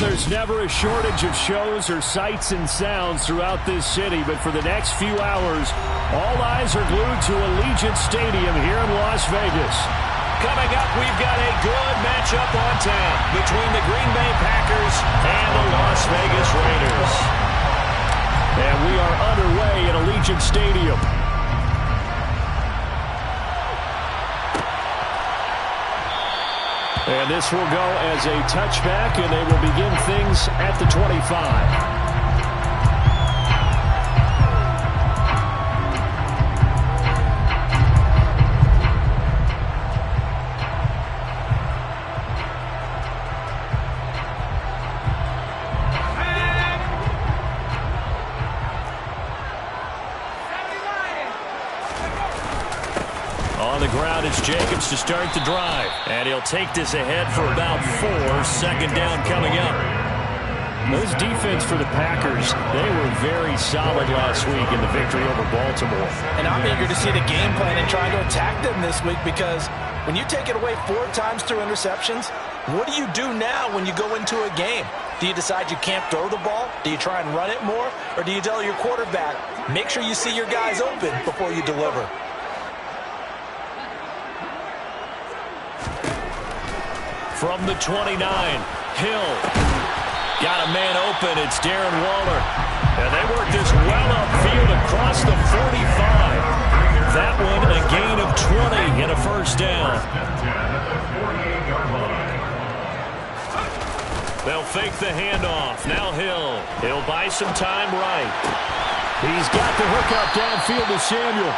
There's never a shortage of shows or sights and sounds throughout this city, but for the next few hours, all eyes are glued to Allegiant Stadium here in Las Vegas. Coming up, we've got a good matchup on tap between the Green Bay Packers and the Las Vegas Raiders. And we are underway at Allegiant Stadium. And this will go as a touchback, and they will begin things at the 25. It's Jacobs to start the drive, and he'll take this ahead for about 4. Second down coming up. Those defense for the Packers, they were very solid last week in the victory over Baltimore. And I'm eager to see the game plan and try to attack them this week, because when you take it away 4 times through interceptions, what do you do now when you go into a game? Do you decide you can't throw the ball? Do you try and run it more? Or do you tell your quarterback, make sure you see your guys open before you deliver? From the 29, Hill. Got a man open. It's Darren Waller. And they work this well upfield across the 45. That one a gain of 20 and a first down. They'll fake the handoff. Now Hill. He'll buy some time right. He's got the hook up downfield to Samuel.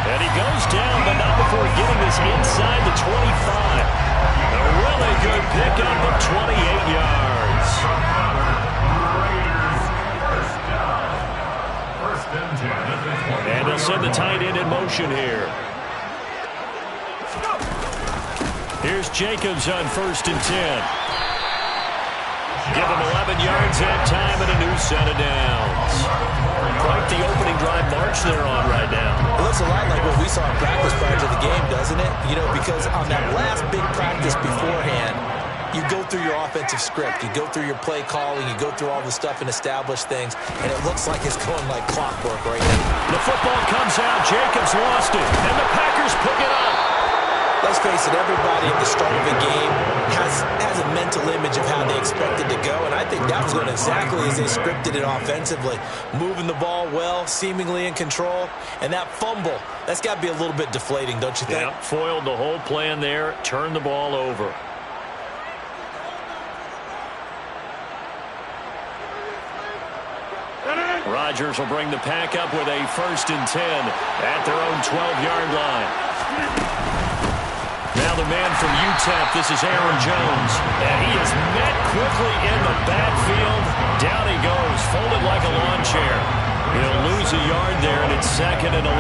And he goes down, but not before getting this inside the 25. A really good pickup of 28 yards. And they'll send the tight end in motion here. Here's Jacobs on 1st and 10. Give him 11 yards that time and a new set of downs. Quite the opening drive march they're on right now. It looks a lot like what we saw in practice prior to the game, doesn't it? You know, because on that last big practice beforehand, you go through your offensive script. You go through your play calling. You go through all the stuff and establish things. And it looks like it's going like clockwork right now. The football comes out. Jacobs lost it. And the Packers pick it up. Let's face it, everybody at the start of a game has a mental image of how they expect it to go, and I think that was going exactly as they scripted it offensively. Moving the ball well, seemingly in control, and that fumble, that's got to be a little bit deflating, don't you think? Yeah, foiled the whole plan there, turned the ball over. Rodgers will bring the pack up with a 1st and 10 at their own 12-yard line. Now the man from UTEP, this is Aaron Jones. And he is met quickly in the backfield. Down he goes, folded like a lawn chair. He'll lose a yard there, and it's 2nd and 11.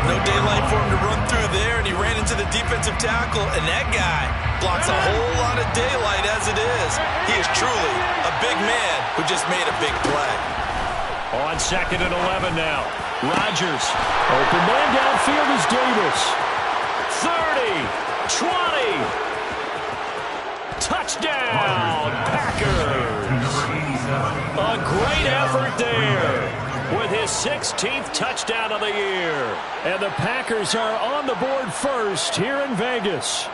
No daylight for him to run through there, and he ran into the defensive tackle, and that guy blocks a whole lot of daylight as it is. He is truly a big man who just made a big play. On 2nd and 11 now. Rodgers. Open man downfield is Davis. 30. 20. Touchdown, Packers. A great effort there with his 16th touchdown of the year. And the Packers are on the board first here in Vegas.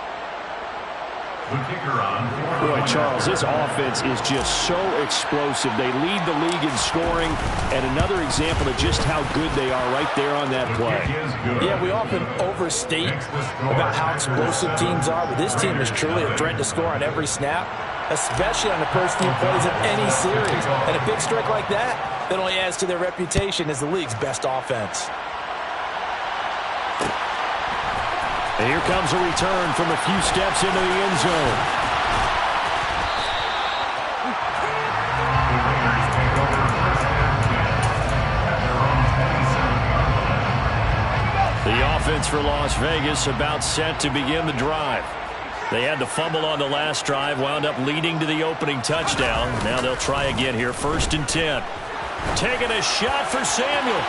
Boy, Charles, this offense is just so explosive. They lead the league in scoring, and another example of just how good they are right there on that play. Yeah, we often overstate about how explosive teams are, but this team is truly a threat to score on every snap, especially on the first few plays of any series. And a big streak like that only adds to their reputation as the league's best offense. And here comes a return from a few steps into the end zone. The offense for Las Vegas about set to begin the drive. They had the fumble on the last drive, wound up leading to the opening touchdown. Now they'll try again here, 1st and 10. Taking a shot for Samuel.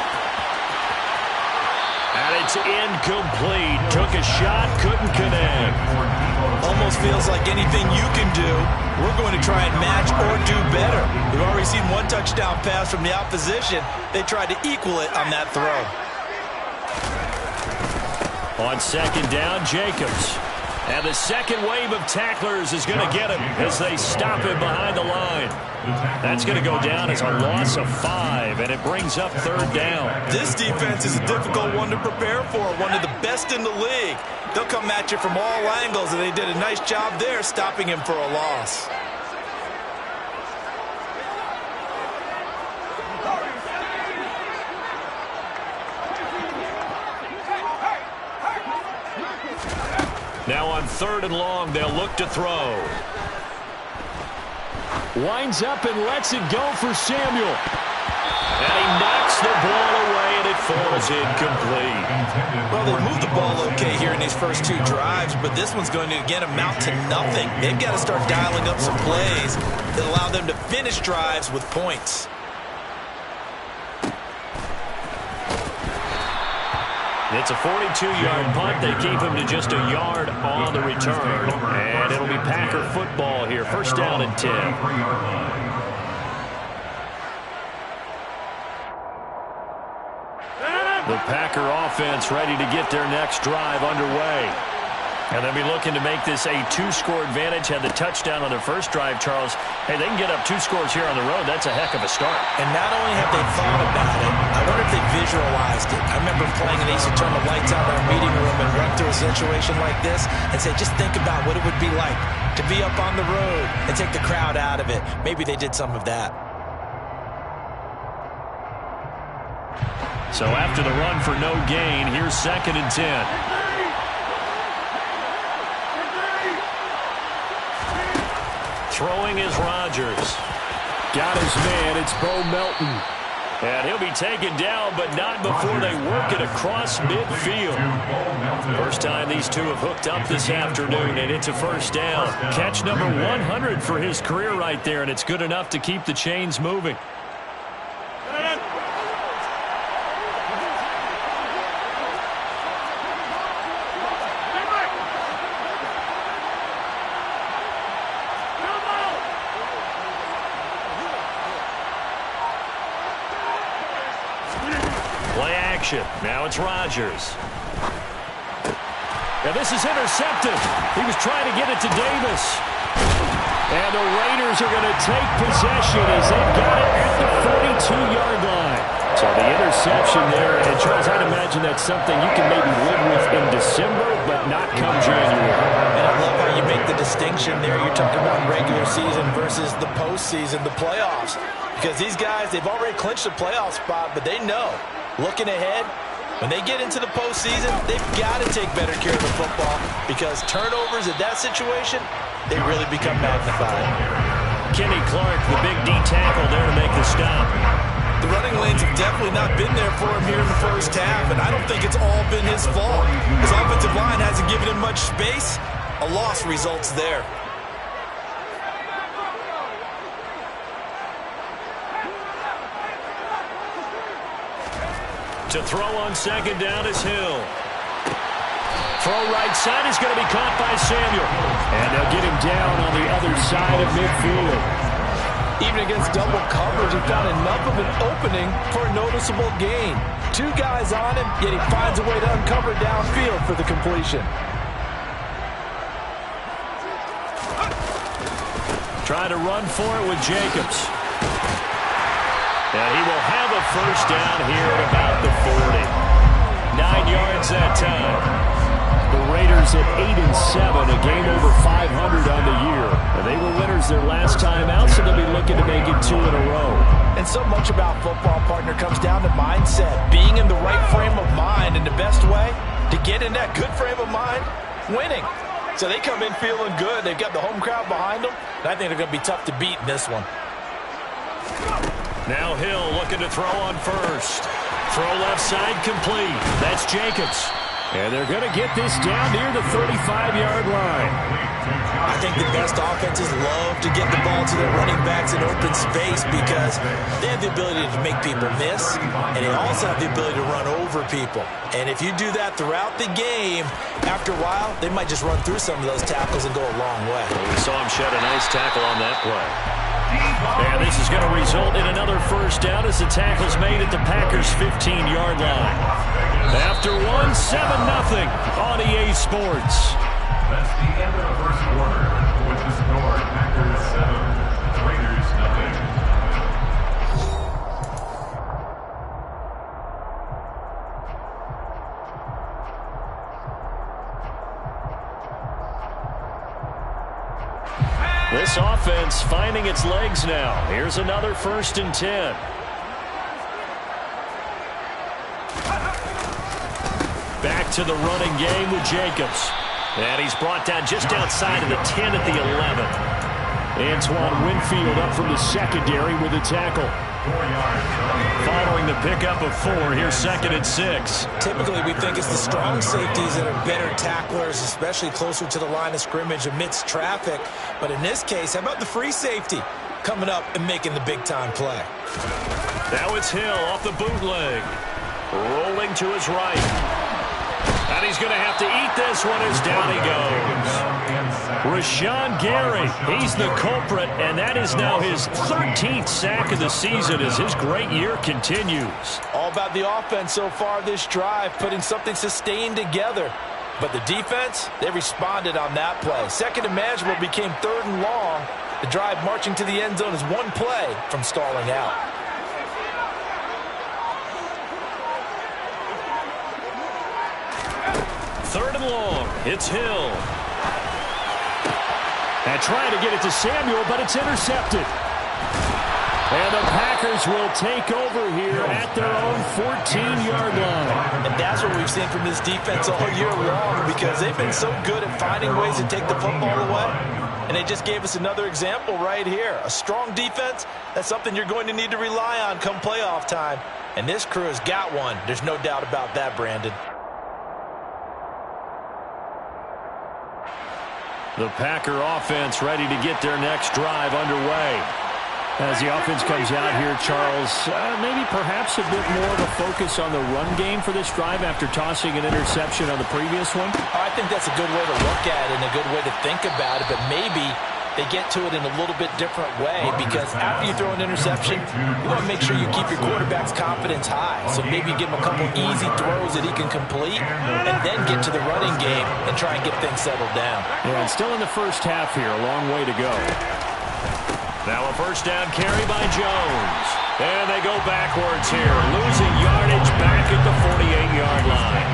And it's incomplete. Took a shot, couldn't connect. Almost feels like anything you can do, we're going to try and match or do better. We've already seen one touchdown pass from the opposition. They tried to equal it on that throw. On second down, Jacobs. And the second wave of tacklers is going to get him as they stop him behind the line. That's going to go down as a loss of 5, and it brings up third down. This defense is a difficult one to prepare for, one of the best in the league. They'll come at you from all angles, and they did a nice job there stopping him for a loss. Now on third and long, they'll look to throw. Winds up and lets it go for Samuel. And he knocks the ball away, and it falls incomplete. Well, they moved the ball okay here in these first 2 drives, but this one's going to, again, amount to nothing. They've got to start dialing up some plays that allow them to finish drives with points. It's a 42-yard punt. They keep him to just a yard on the return. And it'll be Packer football here. First down and 10. The Packer offense ready to get their next drive underway. And they'll be looking to make this a 2-score advantage. Had the touchdown on their first drive, Charles. Hey, they can get up 2 scores here on the road. That's a heck of a start. And not only have they thought about it, I wonder if they visualized it. I remember playing, and they used to turn the lights out in our meeting room and run through a situation like this and say, just think about what it would be like to be up on the road and take the crowd out of it. Maybe they did some of that. So after the run for no gain, here's second and 10. Throwing is Rodgers. Got his man. It's Bo Melton. And he'll be taken down, but not before they work it across midfield. First time these two have hooked up this afternoon, and it's a first down. Catch number 100 for his career right there, and it's good enough to keep the chains moving. Now it's Rodgers. Now this is intercepted. He was trying to get it to Davis. And the Raiders are going to take possession as they've got it at the 42-yard line. So the interception there, and Charles, I'd imagine that's something you can maybe live with in December, but not come January. And I love how you make the distinction there. You're talking about regular season versus the postseason, the playoffs. Because these guys, they've already clinched a playoff spot, but they know, looking ahead, when they get into the postseason, they've got to take better care of the football because turnovers in that situation, they really become magnified. Kenny Clark, the big D tackle there to make the stop. The running lanes have definitely not been there for him here in the first half, and I don't think it's all been his fault. His offensive line hasn't given him much space. A loss results there. To throw on second down is Hill. Throw right side is going to be caught by Samuel. And they'll get him down on the other side of midfield. Even against double coverage, he found enough of an opening for a noticeable gain. 2 guys on him, yet he finds a way to uncover downfield for the completion. Try to run for it with Jacobs. And he will have a first down here at about the 40. 9 yards that time. The Raiders at 8-7, a game over 500 on the year. And they were winners their last time out, so they'll be looking to make it 2 in a row. And so much about football, partner, comes down to mindset. Being in the right frame of mind, and the best way to get in that good frame of mind, winning. So they come in feeling good. They've got the home crowd behind them, and I think they're going to be tough to beat in this one. Now Hill looking to throw on first. Throw left side complete. That's Jacobs. And they're going to get this down near the 35-yard line. I think think the best offenses love to get the ball to their running backs in open space because they have the ability to make people miss, and they also have the ability to run over people. And if you do that throughout the game, after a while, they might just run through some of those tackles and go a long way. We saw him shed a nice tackle on that play. And this is going to result in another first down as the tackle's made at the Packers' 15-yard line. After one, 7-0 on EA Sports. That's the end of the first quarter with the score, Packers 7, Raiders 0. This offense finding its legs now. Here's another 1st and 10. Back to the running game with Jacobs. And he's brought down just outside of the 10 at the 11. Antoine Winfield up from the secondary with a tackle. Following the pickup of 4, here's 2nd and 6. Typically, we think it's the strong safeties that are better tacklers, especially closer to the line of scrimmage amidst traffic. But in this case, how about the free safety coming up and making the big-time play? Now it's Hill off the bootleg. Rolling to his right. And he's going to have to eat this one as down he goes. Rashawn Gary, he's the culprit, and that is now his 13th sack of the season as his great year continues. All about the offense so far this drive, putting something sustained together. But the defense, they responded on that play. Second and manageable became 3rd and long. The drive marching to the end zone is one play from stalling out. 3rd and long. It's Hill. And trying to get it to Samuel, but it's intercepted. And the Packers will take over here at their own 14-yard line. And that's what we've seen from this defense all year long because they've been so good at finding ways to take the football away. And they just gave us another example right here. A strong defense, that's something you're going to need to rely on come playoff time. And this crew has got one. There's no doubt about that, Brandon. The Packer offense ready to get their next drive underway. As the offense comes out here, Charles, maybe perhaps a bit more of a focus on the run game for this drive after tossing an interception on the previous one? I think that's a good way to look at it and a good way to think about it, but maybe they get to it in a little bit different way because after you throw an interception, you want to make sure you keep your quarterback's confidence high. So maybe give him a couple easy throws that he can complete and then get to the running game and try and get things settled down. Yeah, and still in the first half here, a long way to go. Now a first down carry by Jones. And they go backwards here, losing yardage back at the 48-yard line.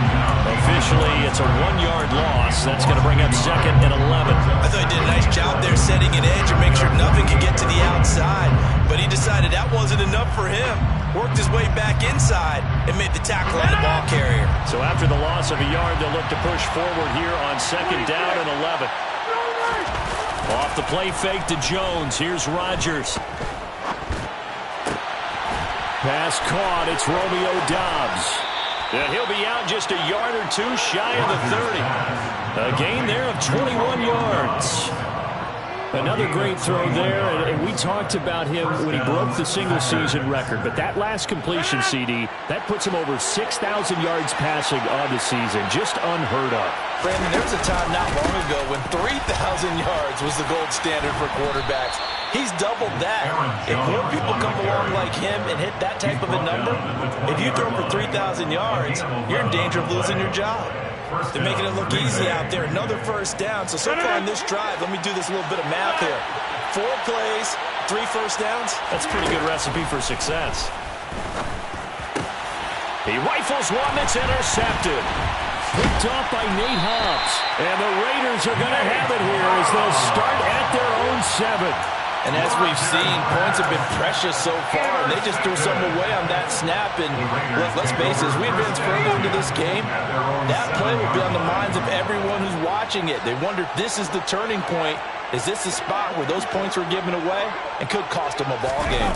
Officially, it's a 1-yard loss. That's going to bring up 2nd and 11. I thought he did a nice job there setting an edge and make sure nothing could get to the outside. But he decided that wasn't enough for him. Worked his way back inside and made the tackle on the ball carrier. So after the loss of a yard, they'll look to push forward here on 2nd down and 11. Off the play fake to Jones. Here's Rodgers. Pass caught. It's Romeo Doubs. And he'll be out just a yard or two shy of the 30. A gain there of 21 yards. Another great throw there, and we talked about him when he broke the single-season record. But that last completion, CD, that puts him over 6,000 yards passing on the season. Just unheard of. Brandon, there was a time not long ago when 3,000 yards was the gold standard for quarterbacks. He's doubled that. If more people come along like him and hit that type of a number, if you throw for 3,000 yards, you're in danger of losing your job. They're making it look easy out there. Another first down. So far in this drive, let me do this little bit of math here. 4 plays, 3 first downs. That's a pretty good recipe for success. He rifles one that's intercepted. Picked off by Nate Hobbs. And the Raiders are going to have it here as they'll start at their own 7. And as we've seen, points have been precious so far, and they just threw some away on that snap. And let's face it, as we advance further into this game, that play will be on the minds of everyone who's watching it. They wonder if this is the turning point. Is this the spot where those points were given away and could cost them a ball game?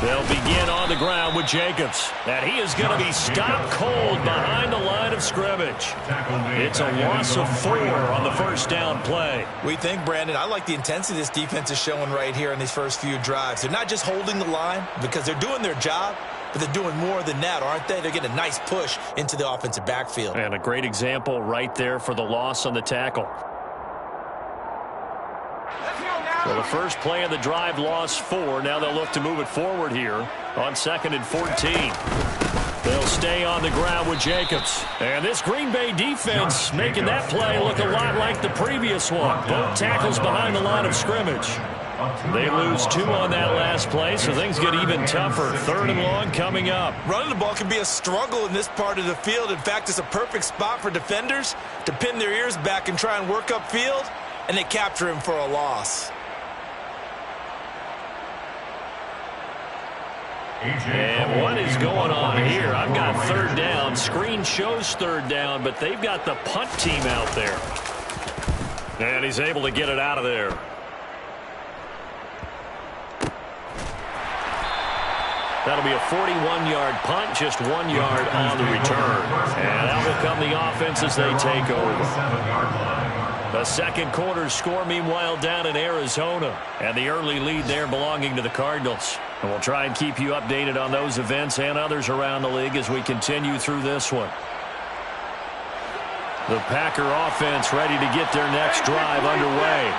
They'll begin on the ground with Jacobs. And he is going to be stopped cold behind the line of scrimmage. It's a loss of 4 on the first down play. We think, Brandon, I like the intensity this defense is showing right here in these first few drives. They're not just holding the line because they're doing their job, but they're doing more than that, aren't they? They're getting a nice push into the offensive backfield. And a great example right there for the loss on the tackle. So the first play of the drive lost 4. Now they'll look to move it forward here on 2nd and 14. They'll stay on the ground with Jacobs. And this Green Bay defense making that play look a lot like the previous one. Both tackles behind the line of scrimmage. They lose 2 on that last play, so things get even tougher. 3rd and long coming up. Running the ball can be a struggle in this part of the field. In fact, it's a perfect spot for defenders to pin their ears back and try and work upfield, and they capture him for a loss. And what is going on here? I've got 3rd down. Screen shows 3rd down, but they've got the punt team out there. And he's able to get it out of there. That'll be a 41-yard punt, just 1 yard on the return. And out will come the offense as they take over. The second quarter score, meanwhile, down in Arizona. And the early lead there belonging to the Cardinals. And we'll try and keep you updated on those events and others around the league as we continue through this one. The Packer offense ready to get their next drive underway.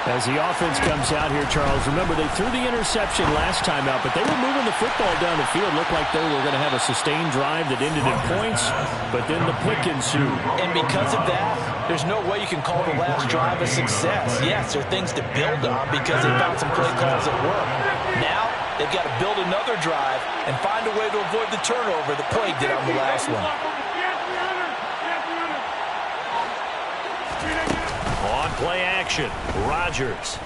As the offense comes out here, Charles, remember they threw the interception last time out, but they were moving the football down the field. Looked like they were going to have a sustained drive that ended in points, but then the pick ensued. And because of that, there's no way you can call the last drive a success. Yes, there are things to build on because they found some play calls that work. Now, they've got to build another drive and find a way to avoid the turnover that plagued it on the last one. On play action, Rodgers.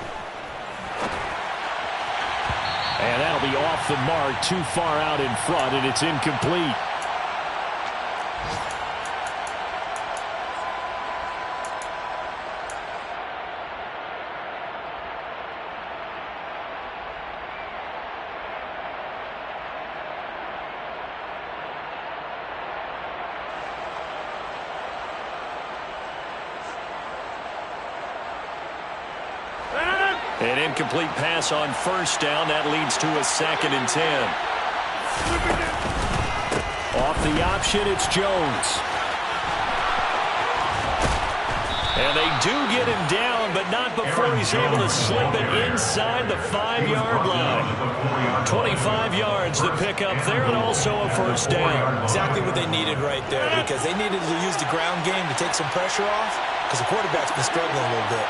And that'll be off the mark, too far out in front, and it's incomplete. An incomplete pass on first down. That leads to a 2nd and 10. Off the option, it's Jones. And they do get him down, but not before he's able to slip it inside the 5-yard line. 25 yards to pick up there, and also a first down. Exactly what they needed right there, because they needed to use the ground game to take some pressure off, because the quarterback's been struggling a little bit.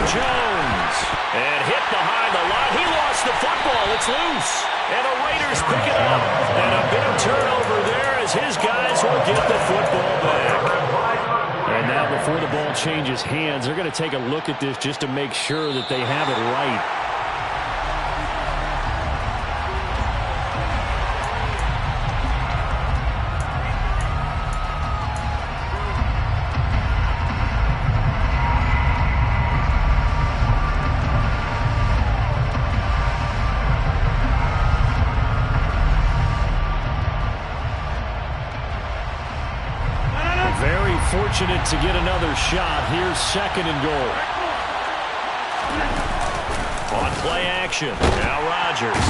Jones, and hit behind the line. He lost the football. It's loose. And the Raiders pick it up. And a big turnover there as his guys will get the football back. And now before the ball changes hands, they're going to take a look at this just to make sure that they have it right. Fortunate to get another shot. Here's 2nd and goal. On play action. Now Rodgers.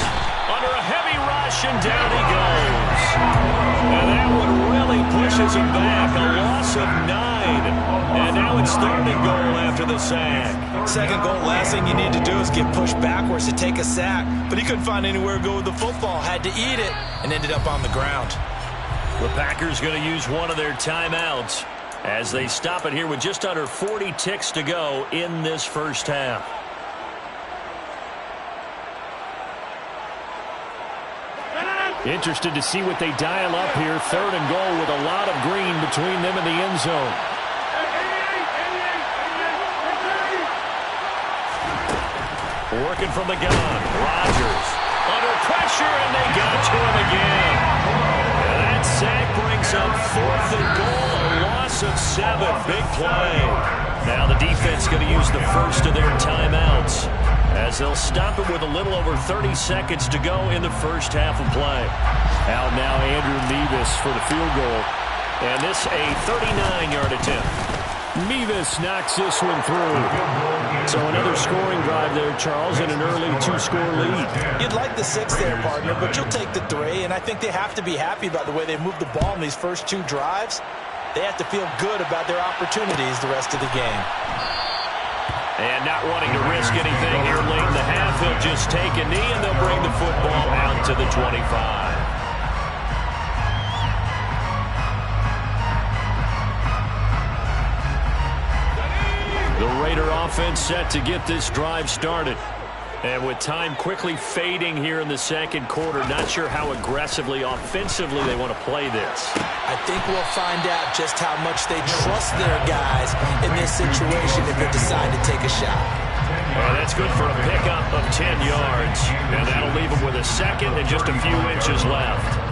Under a heavy rush, and down he goes. And that one really pushes him back. A loss of 9. And now it's 3rd and goal after the sack. 2nd goal, last thing you need to do is get pushed backwards to take a sack. But he couldn't find anywhere to go with the football. Had to eat it and ended up on the ground. The Packers going to use one of their timeouts as they stop it here with just under 40 ticks to go in this first half. Interested to see what they dial up here. 3rd and goal with a lot of green between them and the end zone. Working from the gun. Rodgers under pressure, and they got to him again. And that sack brings up 4th and goal. A loss of 7. Big play. Now the defense going to use the first of their timeouts. as they'll stop it with a little over 30 seconds to go in the first half of play. Out now, Andrew Mevis for the field goal. And this a 39-yard attempt. Mevis knocks this one through. So another scoring drive there, Charles, and an early two-score lead. You'd like the 6 there, partner, but you'll take the 3, and I think they have to be happy about the way they moved the ball in these first 2 drives. They have to feel good about their opportunities the rest of the game. And not wanting to risk anything here late in the half, he'll just take a knee, and they'll bring the football out to the 25. The Raider offense set to get this drive started. And with time quickly fading here in the second quarter, not sure how aggressively, offensively they want to play this. I think we'll find out just how much they trust their guys in this situation if they decide to take a shot. Well, that's good for a pickup of 10 yards. And that'll leave them with a second and just a few inches left.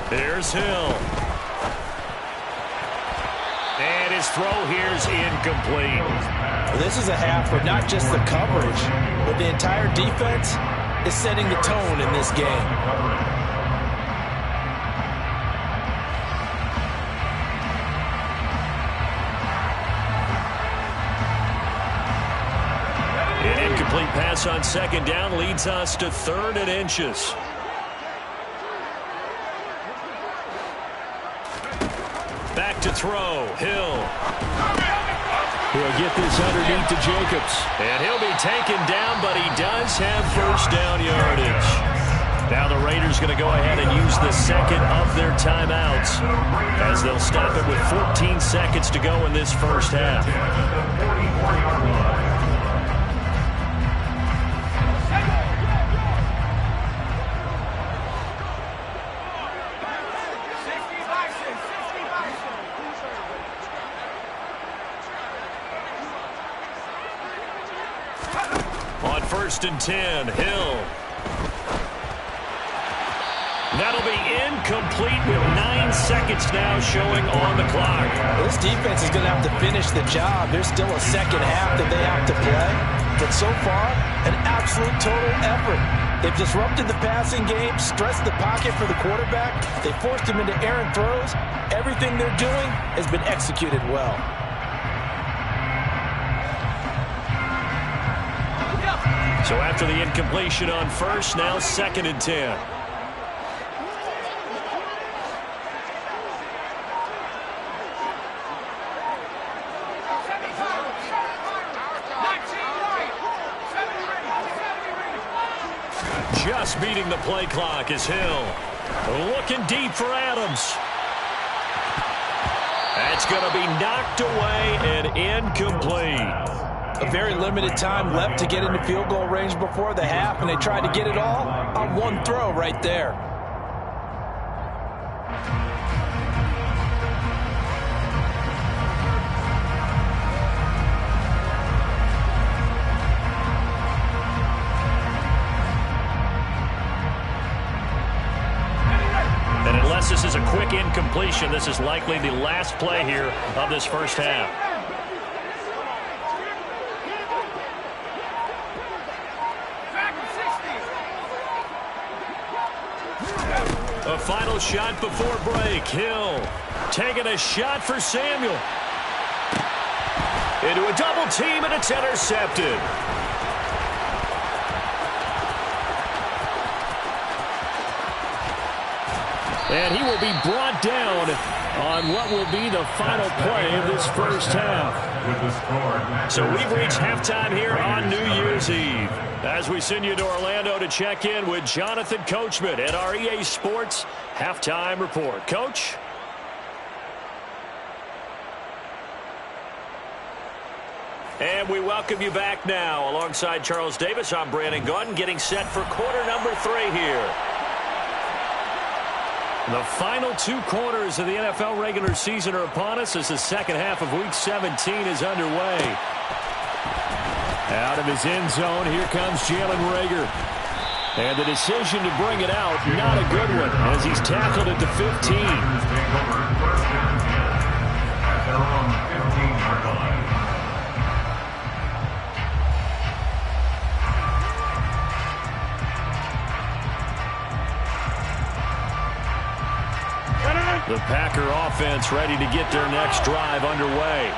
Here's Hill. And his throw here's incomplete. Well, this is a half where not just the coverage, but the entire defense is setting the tone in this game. An incomplete pass on second down leads us to 3rd and inches. Back to throw. Hill. He'll get this underneath to Jacobs. And he'll be taken down, but he does have first down yardage. Now the Raiders going to go ahead and use the second of their timeouts as they'll stop it with 14 seconds to go in this first half. On 1st and 10, Hill. That'll be incomplete with 9 seconds now showing on the clock. This defense is going to have to finish the job. There's still a second half that they have to play. But so far, an absolute total effort. They've disrupted the passing game, stressed the pocket for the quarterback. They forced him into errant throws. Everything they're doing has been executed well. So after the incompletion on 1st, now 2nd and 10. Just beating the play clock is Hill. Looking deep for Adams. That's going to be knocked away and incomplete. A very limited time left to get into field goal range before the half, and they tried to get it all on one throw right there. And unless this is a quick incompletion, this is likely the last play here of this first half. A final shot before break. Hill taking a shot for Samuel. Into a double team, and it's intercepted. And he will be brought down on what will be the final play of this first half. So we've reached halftime here on New Year's Eve. As we send you to Orlando to check in with Jonathan Coachman at our EA Sports Halftime Report. Coach? And we welcome you back now. Alongside Charles Davis, I'm Brandon Gaudin, getting set for quarter number 3 here. The final 2 quarters of the NFL regular season are upon us as the second half of Week 17 is underway. Out in his end zone. Here comes Jalen Reagor. And the decision to bring it out, not a good one, as he's tackled at the 15. First and 10 at their own 15-yard line. The Packer offense ready to get their next drive underway.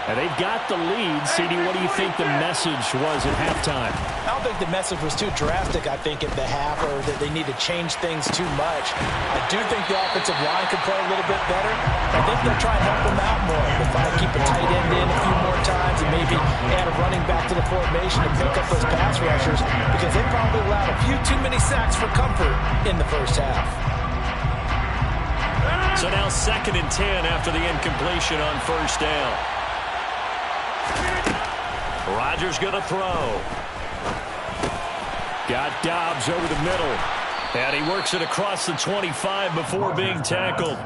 And they've got the lead. CD, what do you think the message was at halftime? I don't think the message was too drastic, I think, at the half, or that they need to change things too much. I do think the offensive line could play a little bit better. I think they'll try and help them out more. They'll try to keep a tight end in a few more times and maybe add a running back to the formation to pick up those pass rushers, because they probably allowed a few too many sacks for comfort in the first half. So now 2nd and 10 after the incompletion on first down. Rodgers going to throw. Got Dobbs over the middle. And he works it across the 25 before being tackled.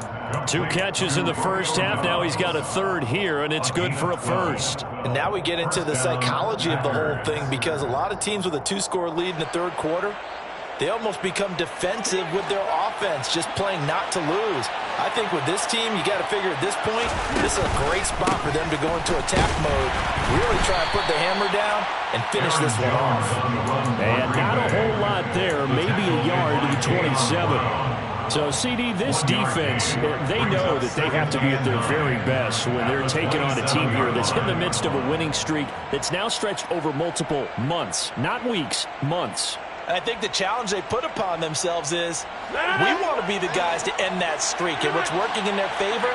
2 catches in the first half. Now he's got a third here, and it's good for a first. And now we get into the psychology of the whole thing, because a lot of teams with a 2-score lead in the third quarter, they almost become defensive with their offense, just playing not to lose. I think with this team, you got to figure at this point, this is a great spot for them to go into attack mode, really try and put the hammer down and finish this one off. And not a whole lot there, maybe a yard to the 27. So, CD, this defense, they know that they have to be at their very best when they're taking on a team here that's in the midst of a winning streak that's now stretched over multiple months, not weeks, months. And I think the challenge they put upon themselves is, we want to be the guys to end that streak. And what's working in their favor?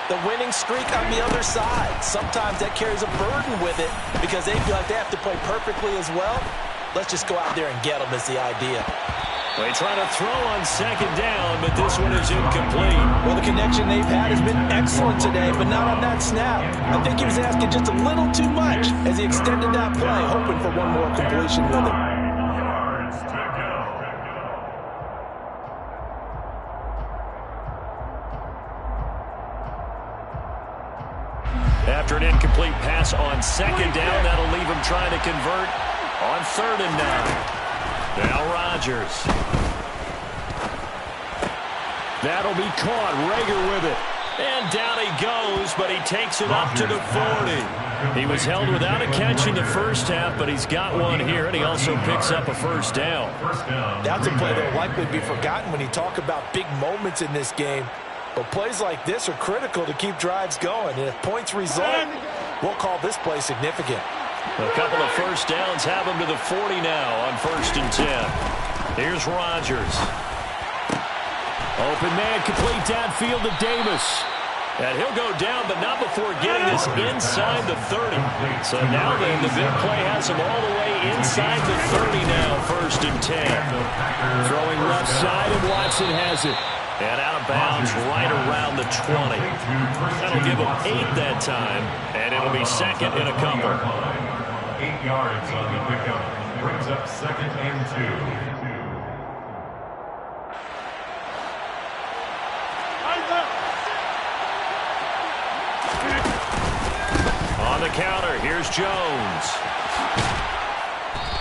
The winning streak on the other side. Sometimes that carries a burden with it because they feel like they have to play perfectly as well. Let's just go out there and get them is the idea. They try to throw on 2nd down, but this one is incomplete. Well, the connection they've had has been excellent today, but not on that snap. I think he was asking just a little too much as he extended that play, hoping for one more completion with him. After an incomplete pass on 2nd down, that'll leave him trying to convert on 3rd and 9. Now Rodgers. That'll be caught. Reagor with it. And down he goes, but he takes it up to the 40. He was held without a catch in the first half, but he's got one here, and he also picks up a first down. That's a play that will likely be forgotten when you talk about big moments in this game. But plays like this are critical to keep drives going. And if points result, we'll call this play significant. A couple of first downs have him to the 40 now on 1st and 10. Here's Rodgers. Open man, complete downfield to Davis. And he'll go down, but not before getting this inside the 30. So now then, the big play has him all the way inside the 30 now, 1st and 10. Throwing left side, and Watson has it. And out of bounds right around the 20. That'll give him 8 that time, and it'll be 2nd and a couple. 8 yards on the pickup. Brings up 2nd and 2. On the counter, here's Jones.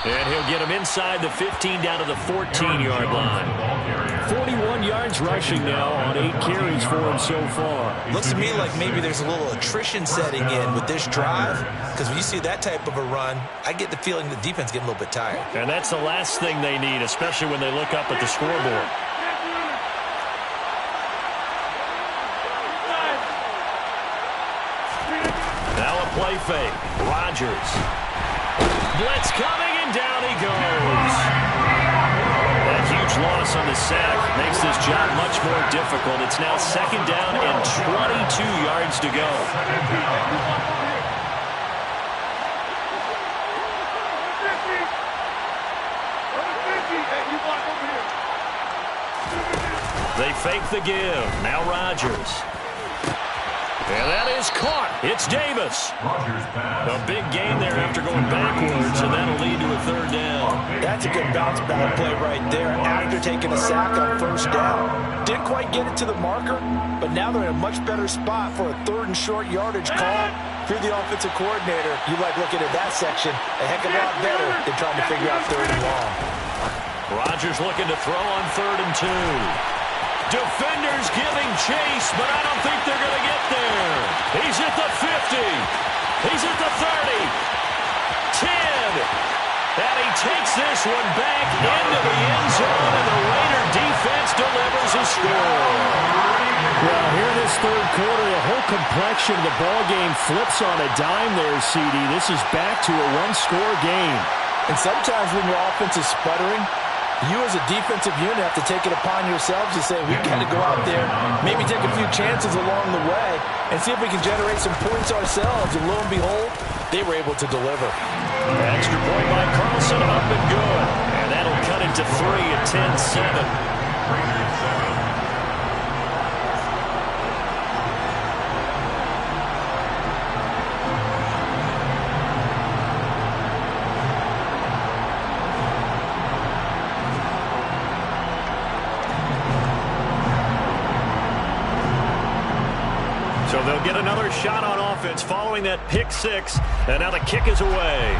And he'll get him inside the 15 down to the 14-yard line. 41 yards rushing now on 8 carries for him so far. Looks to me like maybe there's a little attrition setting in with this drive, because when you see that type of a run, I get the feeling the defense getting a little bit tired. And that's the last thing they need, especially when they look up at the scoreboard. Now a play fake. Rodgers. Blitz coming, and down he goes. That huge loss on the sack makes this job much more difficult. It's now 2nd down and 22 yards to go. They fake the give. Now Rodgers. And that is caught. It's Davis. A big gain there after going backwards, and that'll lead to a third down. That's a good bounce back play right there after taking a sack on first down. Didn't quite get it to the marker, but now they're in a much better spot for a third and short yardage call. If you're the offensive coordinator, you like looking at that section a heck of a lot better than trying to figure out third and long. Rodgers looking to throw on 3rd and 2. Defenders giving chase, but I don't think they're going to get there. He's at the 50. He's at the 30. 10. And he takes this one back into the end zone, and the Raider defense delivers a score. Well, here in this third quarter, the whole complexion of the ball game flips on a dime there, CD. This is back to a one-score game. And sometimes when your offense is sputtering, you as a defensive unit have to take it upon yourselves to say, we've got to go out there, maybe take a few chances along the way, and see if we can generate some points ourselves. And lo and behold, they were able to deliver. Extra point by Carlson, up and good. And that'll cut it to 3 at 10-7. So they'll get another shot on offense following that pick six. And now the kick is away.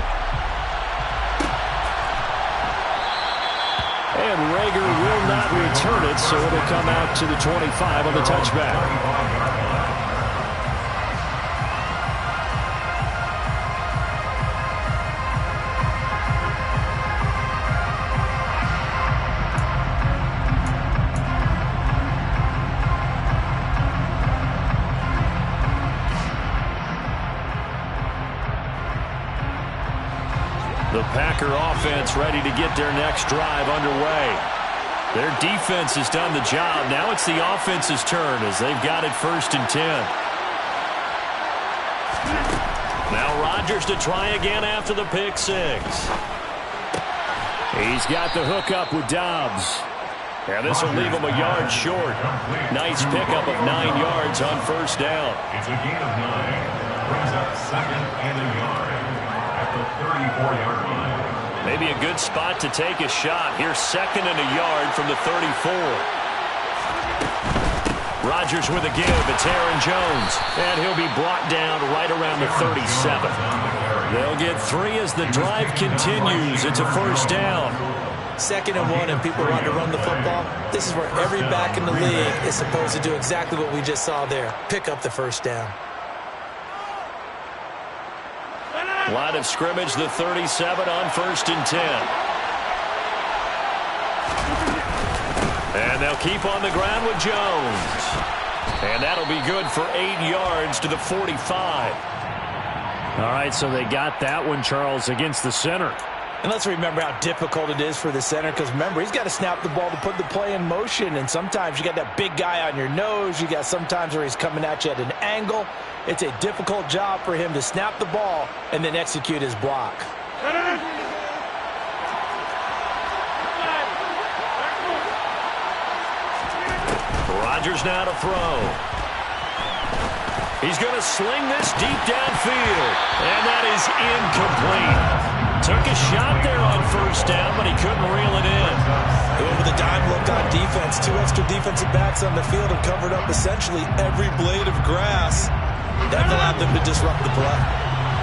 And Rager will not return it, so it'll come out to the 25 on the touchback. The Packer offense ready to get their next drive underway. Their defense has done the job. Now it's the offense's turn as they've got it 1st and 10. Now Rodgers to try again after the pick six. He's got the hook up with Dobbs. And this will leave him a yard short. Nice pickup of 9 yards on 1st down. It's a gain of 9. Brings up 2nd and a yard at the 34-yard line. Maybe a good spot to take a shot. Here's 2nd and a yard from the 34. Rodgers with a give. It's Aaron Jones. And he'll be brought down right around the 37. They'll get 3 as the drive continues. It's a 1st down. 2nd and 1 and people want to run the football. This is where every back in the league is supposed to do exactly what we just saw there. Pick up the 1st down. Line of scrimmage, the 37 on 1st and 10. And they'll keep on the ground with Jones. And that'll be good for 8 yards to the 45. All right, so they got that one, Charles, against the center. And let's remember how difficult it is for the center, because remember, he's got to snap the ball to put the play in motion, and sometimes you got that big guy on your nose. You got sometimes where he's coming at you at an angle. It's a difficult job for him to snap the ball and then execute his block. Rodgers now to throw. He's going to sling this deep downfield, and that is incomplete. Took a shot there on 1st down, but he couldn't reel it in. Over the dime look on defense. 2 extra defensive backs on the field and covered up essentially every blade of grass. That allowed them to disrupt the play.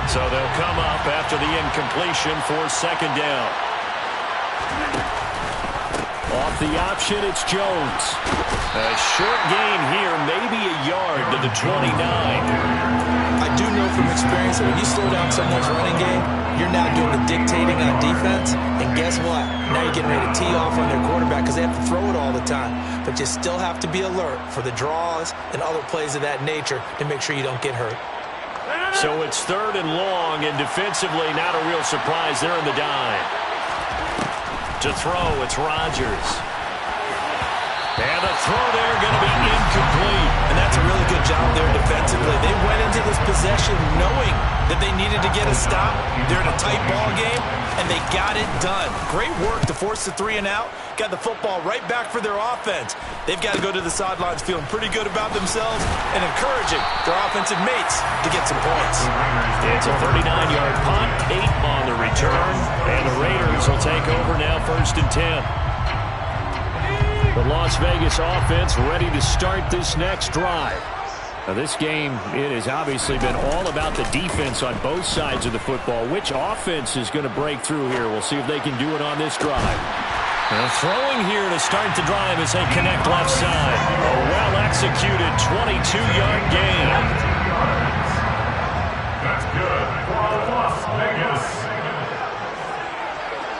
So they'll come up after the incompletion for 2nd down. Off the option, it's Jones. A short gain here, maybe a yard to the 29. I do know from experience that when you slow down someone's running game, you're now doing the dictating on defense. And guess what? Now you're getting ready to tee off on their quarterback because they have to throw it all the time. But you still have to be alert for the draws and other plays of that nature to make sure you don't get hurt. So it's 3rd and long, and defensively not a real surprise. They're in the dime. To throw, it's Rodgers. And the throw there going to be incomplete. And that's a really good job there defensively. They went into this possession knowing that they needed to get a stop. They're in a tight ball game. and they got it done. Great work to force the 3 and out. Got the football right back for their offense. They've got to go to the sidelines feeling pretty good about themselves and encouraging their offensive mates to get some points. It's a 39-yard punt, 8 on the return, and the Raiders will take over now, 1st and 10. The Las Vegas offense ready to start this next drive. Now this game, it has obviously been all about the defense on both sides of the football. Which offense is going to break through here? We'll see if they can do it on this drive. Now throwing here to start the drive as they connect left side. A well-executed 22-yard gain. That's good for Las Vegas.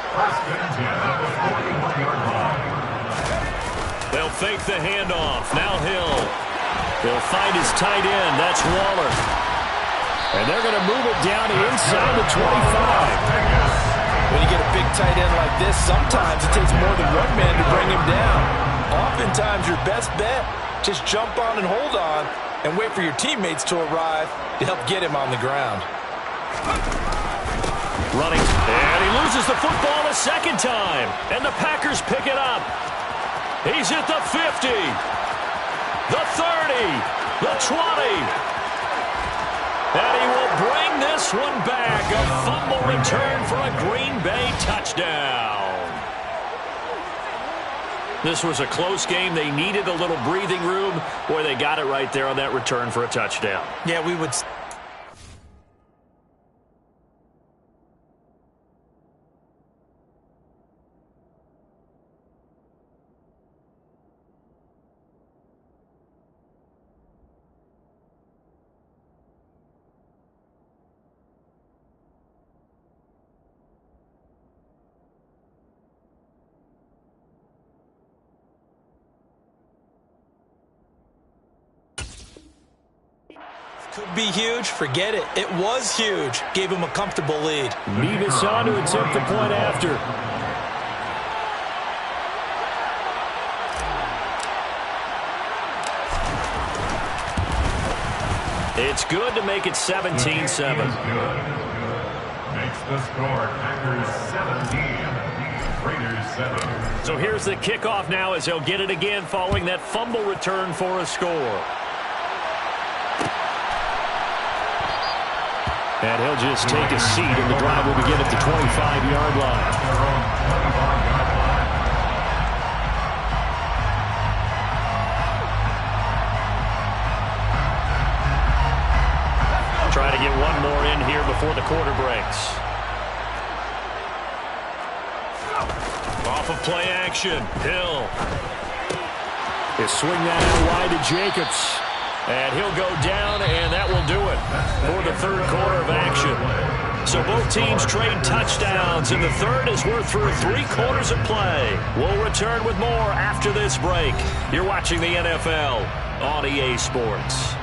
1st and 10 at the 41-yard line. They'll fake the handoff. Now Hill. He'll find his tight end. That's Waller. And they're going to move it down to inside the 25. When you get a big tight end like this, sometimes it takes more than one man to bring him down. Oftentimes, your best bet, just jump on and hold on and wait for your teammates to arrive to help get him on the ground. Running. And he loses the football a second time. And the Packers pick it up. He's at the 50. The 30, the 20, and he will bring this one back. A fumble return for a Green Bay touchdown. This was a close game. They needed a little breathing room. Boy, they got it right there on that return for a touchdown. Yeah, we would... Could be huge. Forget it. It was huge. Gave him a comfortable lead. Nevis on to attempt the point after. It's good to make it 17-7. Makes the score Packers 17, Raiders 7. So here's the kickoff now as they'll get it again following that fumble return for a score. And he'll just take a seat, and the drive will begin at the 25-yard line. Try to get one more in here before the quarter breaks. Off of play action, Hill. They swing that out wide to Jacobs. And he'll go down, and that will do it for the third quarter of action. So both teams trade touchdowns, and the third is worth through 3 quarters of play. We'll return with more after this break. You're watching the NFL on EA Sports.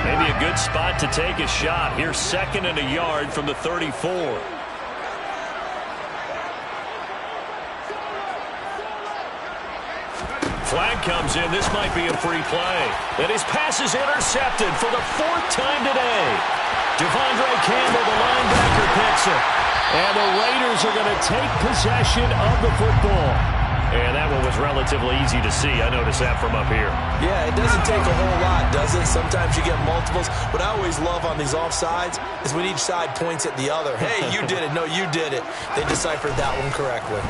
Maybe a good spot to take a shot. Here's 2nd and a yard from the 34. Flag comes in. This might be a free play. And his pass is intercepted for the 4th time today. Devondre Campbell, the linebacker, picks it. And the Raiders are going to take possession of the football. And that one was relatively easy to see. I noticed that from up here. Yeah, it doesn't take a whole lot, does it? Sometimes you get multiples. What I always love on these offsides is when each side points at the other. Hey, you did it. No, you did it. They deciphered that one correctly.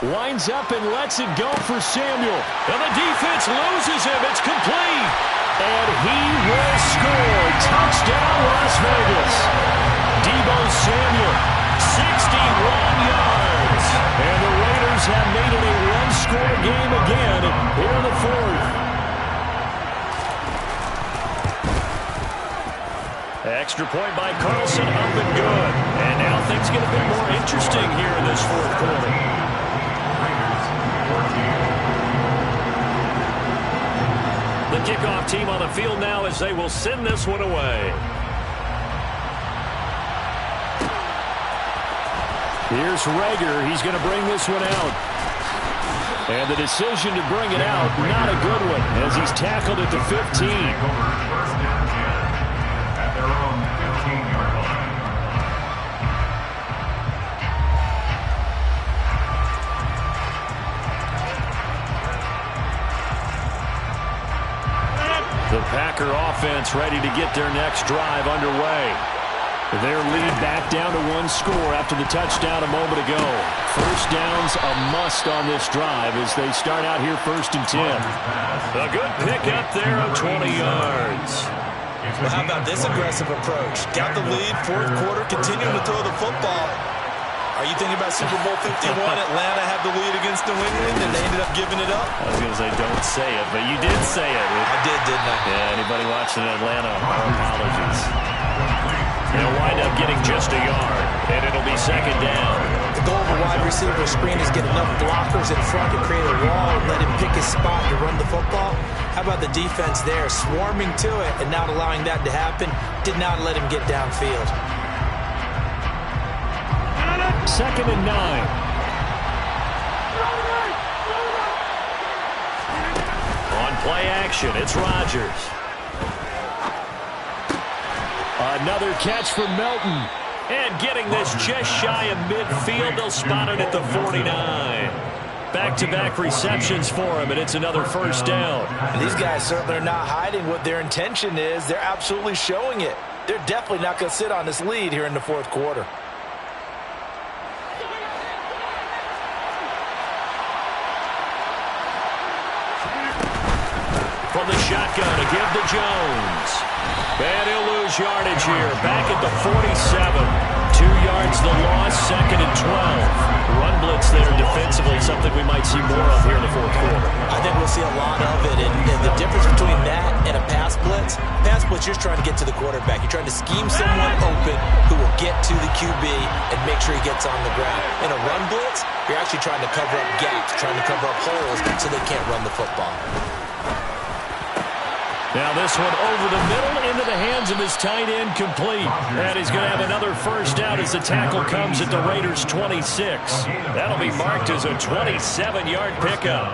Winds up and lets it go for Samuel. And the defense loses him. It's complete. And he will score. Touchdown, Las Vegas. Deebo Samuel, 61 yards. And the Raiders have made it a one-score game again here in the 4th. Extra point by Carlson, up and good. And now things get a bit more interesting here in this 4th quarter. The kickoff team on the field now as they will send this one away. Here's Rager. He's going to bring this one out. And the decision to bring it out, not a good one, as he's tackled at the 15. First down 10 at their own 15-yard line. The Packer offense ready to get their next drive underway. Their lead back down to one score after the touchdown a moment ago. First down's a must on this drive as they start out here 1st and 10. A good pickup there of 20 yards. Well, how about this aggressive approach? Got the lead, 4th quarter, continuing to throw the football. Are you thinking about Super Bowl 51? Atlanta had the lead against New England, and they ended up giving it up? I was going to say, don't say it, but you did say it. I did, didn't I? Yeah, anybody watching Atlanta, our apologies. They'll wind up getting just a yard, and it'll be 2nd down. The goal of a wide receiver screen is get enough blockers in front to create a wall and let him pick his spot to run the football. How about the defense there, swarming to it and not allowing that to happen? Did not let him get downfield. 2nd and 9. On play action, it's Rodgers. Another catch from Melton. And getting this just shy of midfield, they'll spot it at the 49. Back-to-back receptions for him, and it's another 1st down. And these guys certainly are not hiding what their intention is. They're absolutely showing it. They're definitely not going to sit on this lead here in the 4th quarter. From the shotgun to give to Jones. And he'll lose yardage here. Back at the 47. 2 yards the loss, 2nd and 12. Run blitz there defensively, something we might see more of here in the 4th quarter. I think we'll see a lot of it. And the difference between that and a pass blitz, you're trying to get to the quarterback. You're trying to scheme someone open who will get to the QB and make sure he gets on the ground. In a run blitz, you're actually trying to cover up gaps, trying to cover up holes so they can't run the football. Now this one over the middle into the hands of his tight end, complete. And he's going to have another 1st down as the tackle comes at the Raiders' 26. That'll be marked as a 27-yard pickup.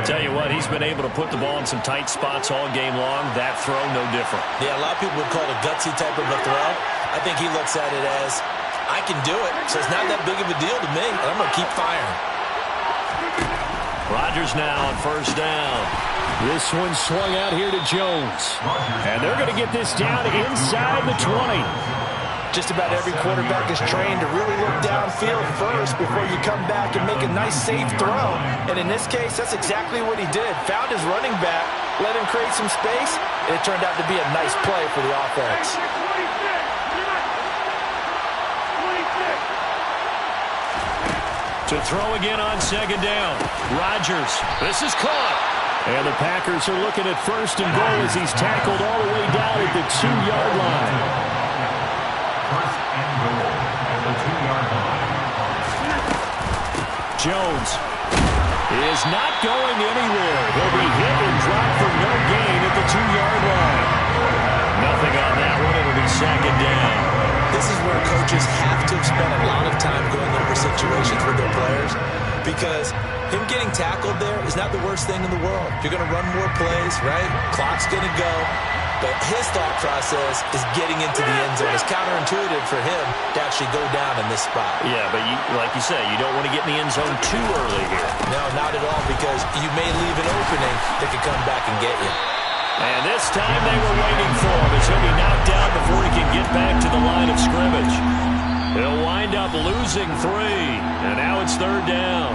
Tell you what, he's been able to put the ball in some tight spots all game long. That throw, no different. Yeah, a lot of people would call it a gutsy type of a throw. I think he looks at it as, I can do it, so it's not that big of a deal to me, and I'm going to keep firing. Rodgers now on 1st down. This one swung out here to Jones. And they're going to get this down inside the 20. Just about every quarterback is trained to really look downfield first before you come back and make a nice, safe throw. And in this case, that's exactly what he did. Found his running back, let him create some space, and it turned out to be a nice play for the offense. To throw again on 2nd down. Rodgers. This is caught. And the Packers are looking at 1st and goal as he's tackled all the way down at the 2-yard line. 1st and goal at the 2-yard line. Jones is not going anywhere. He'll be hit and dropped for no gain at the 2-yard line. Nothing on that one. It'll be 2nd down. This is where coaches have to spend a lot of time going over situations with their players, because him getting tackled there is not the worst thing in the world. You're going to run more plays, right? Clock's going to go. But his thought process is getting into the end zone. It's counterintuitive for him to actually go down in this spot. Yeah, but like you say, you don't want to get in the end zone too early here. No, not at all, because you may leave an opening that could come back and get you. And this time they were waiting for him as he'll be knocked down before he can get back to the line of scrimmage. He'll wind up losing 3, and now it's 3rd down.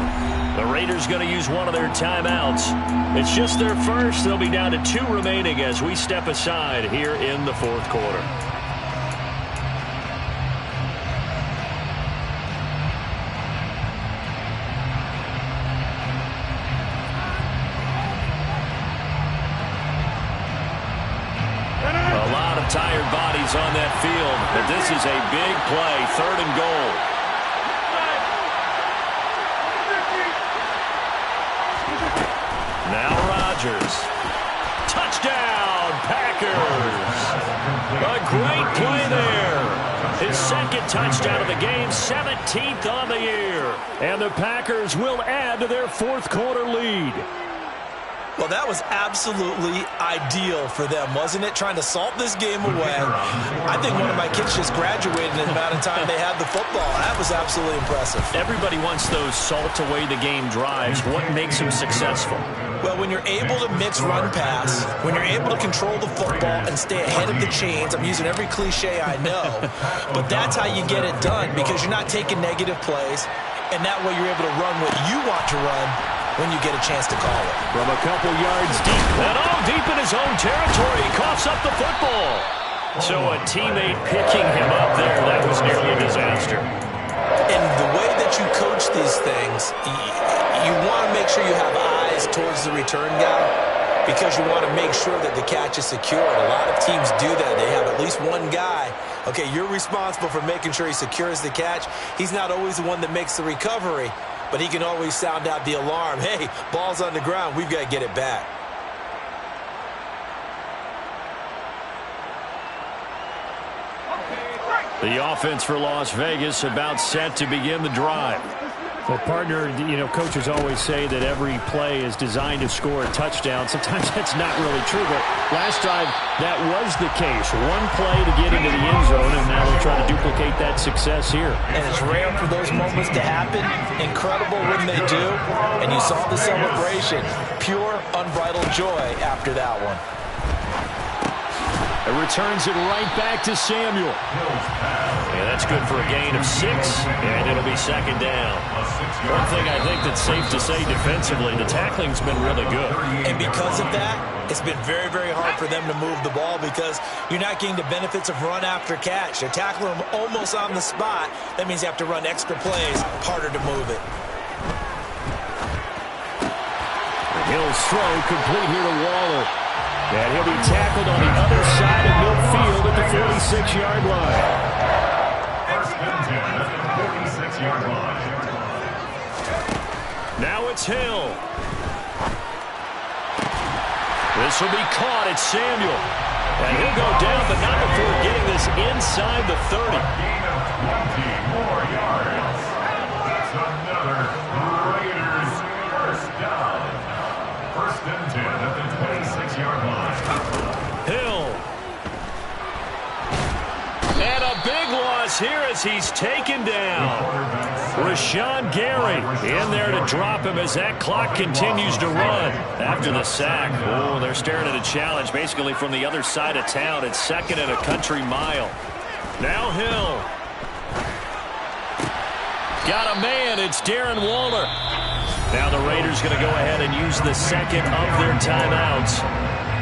The Raiders going to use one of their timeouts. It's just their first. They'll be down to 2 remaining as we step aside here in the 4th quarter. Tired bodies on that field, but this is a big play, 3rd and goal. Now Rodgers. Touchdown, Packers. A great play there. His 2nd touchdown of the game, 17th on the year. And the Packers will add to their fourth quarter lead. Well, that was absolutely ideal for them, wasn't it? Trying to salt this game away. I think one of my kids just graduated in the amount of time they had the football. That was absolutely impressive. Everybody wants those salt-away-the-game drives. What makes them successful? Well, when you're able to mix run-pass, when you're able to control the football and stay ahead of the chains, I'm using every cliche I know, but that's how you get it done because you're not taking negative plays, and that way you're able to run what you want to run when you get a chance to call it. From a couple yards deep, and all deep in his own territory, he coughs up the football. So a teammate picking him up there, that was nearly a disaster. And the way that you coach these things, you want to make sure you have eyes towards the return guy because you want to make sure that the catch is secured. A lot of teams do that. They have at least one guy. Okay, you're responsible for making sure he secures the catch. He's not always the one that makes the recovery, but he can always sound out the alarm. Hey, ball's on the ground. We've got to get it back. The offense for Las Vegas about set to begin the drive. Well, partner, coaches always say that every play is designed to score a touchdown. Sometimes that's not really true, but last drive, that was the case. One play to get into the end zone, and now they'll try to duplicate that success here. And it's rare for those moments to happen. Incredible when they do. And you saw the celebration. Pure, unbridled joy after that one. It returns it right back to Samuel. Yeah, that's good for a gain of 6, and it'll be second down. One thing I think that's safe to say defensively, the tackling's been really good. And because of that, it's been very, very hard for them to move the ball because you're not getting the benefits of run after catch. They're tackling them almost on the spot. That means you have to run extra plays, harder to move it. Hill's throw complete here to Waller. And he'll be tackled on the other side of midfield at the 46-yard line. First and 10 at the 46-yard line. Now it's Hill. This will be caught. It's Samuel. And he'll go down, but not before getting this inside the 30. Gain of 20 more yards. That's another Raiders first down. First and 10 at the 26-yard line. Hill. And a big loss here as he's taken down. Rashawn Gary in there to drop him as that clock continues to run after the sack. Oh, they're staring at a challenge basically from the other side of town. It's second and a country mile. Now Hill. Got a man. It's Darren Waller. Now the Raiders going to go ahead and use the second of their timeouts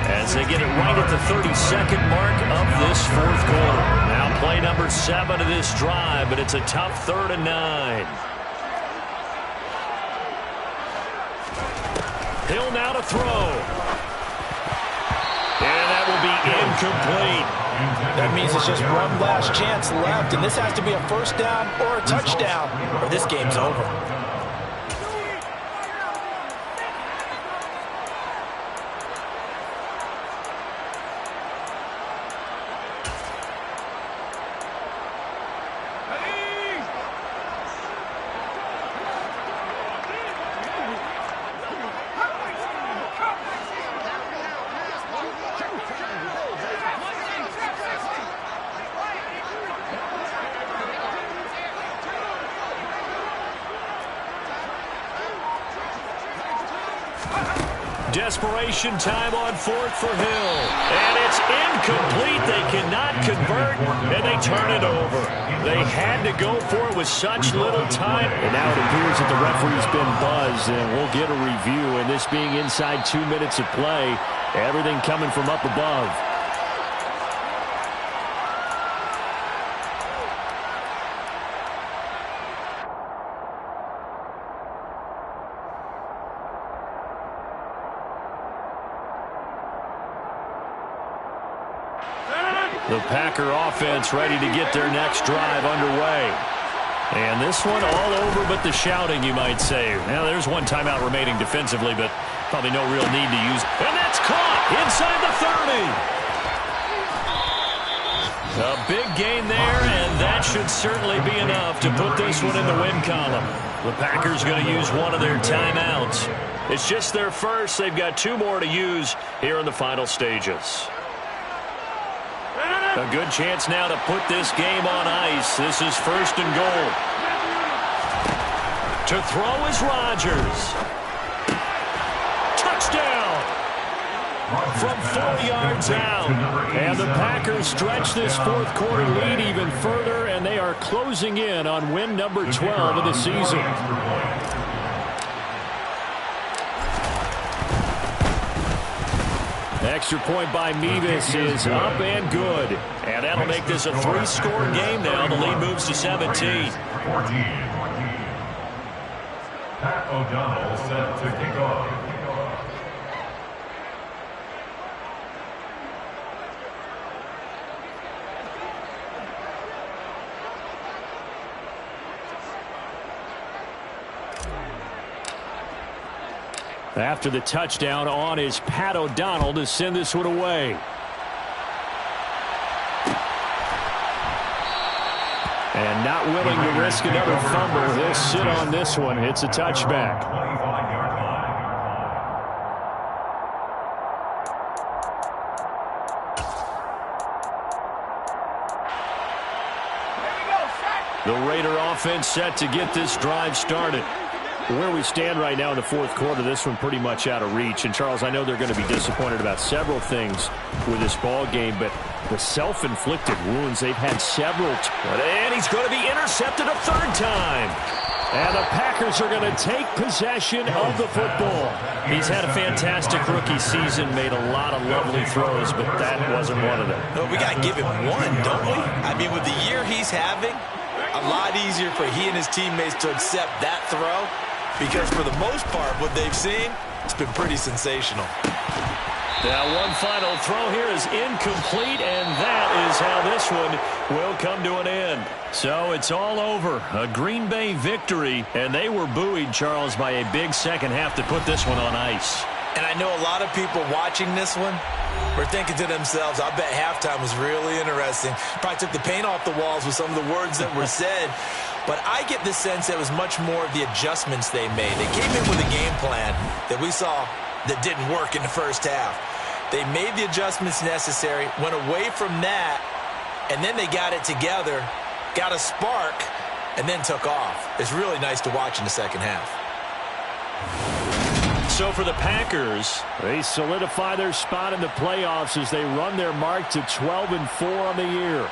as they get it right at the 32nd mark of this fourth quarter. Now play number 7 of this drive, but it's a tough 3rd and 9. Hill now to throw. And that will be incomplete. That means it's just one last chance left, and this has to be a first down or a touchdown, or this game's over. Desperation time on 4th for Hill. And it's incomplete. They cannot convert, and they turn it over. They had to go for it with such little time. And now it appears that the referee's been buzzed, and we'll get a review. And this being inside 2 minutes of play, everything coming from up above. The Packer offense ready to get their next drive underway. And this one all over but the shouting, you might say. Now, there's one timeout remaining defensively, but probably no real need to use. And that's caught inside the 30. A big gain there, and that should certainly be enough to put this one in the win column. The Packers going to use one of their timeouts. It's just their first. They've got 2 more to use here in the final stages. A good chance now to put this game on ice. This is 1st and goal. To throw is Rodgers. Touchdown! From 4 yards out. And the Packers stretch this 4th quarter lead even further, and they are closing in on win number 12 of the season. Extra point by Mevis is up and good. And that'll make this a 3-score game now. The lead moves to 17. Pat O'Donnell set to kick off. After the touchdown, on is Pat O'Donnell to send this one away. And not willing to risk another fumble, he'll sit on this one. It's a touchback. The Raider offense set to get this drive started. Where we stand right now in the 4th quarter, this one pretty much out of reach. And, Charles, I know they're going to be disappointed about several things with this ball game, but the self-inflicted wounds, they've had several. And he's going to be intercepted a 3rd time. And the Packers are going to take possession of the football. He's had a fantastic rookie season, made a lot of lovely throws, but that wasn't one of them. Well, we got to give him one, don't we? I mean, with the year he's having, a lot easier for he and his teammates to accept that throw. Because for the most part, what they've seen, it's been pretty sensational. Now one final throw here is incomplete, and that is how this one will come to an end. So it's all over. A Green Bay victory, and they were buoyed, Charles, by a big second half to put this one on ice. And I know a lot of people watching this one were thinking to themselves, I bet halftime was really interesting. Probably took the paint off the walls with some of the words that were said. But I get the sense it was much more of the adjustments they made. They came in with a game plan that we saw that didn't work in the first half. They made the adjustments necessary, went away from that, and then they got it together, got a spark, and then took off. It's really nice to watch in the second half. So for the Packers, they solidify their spot in the playoffs as they run their mark to 12-4 on the year.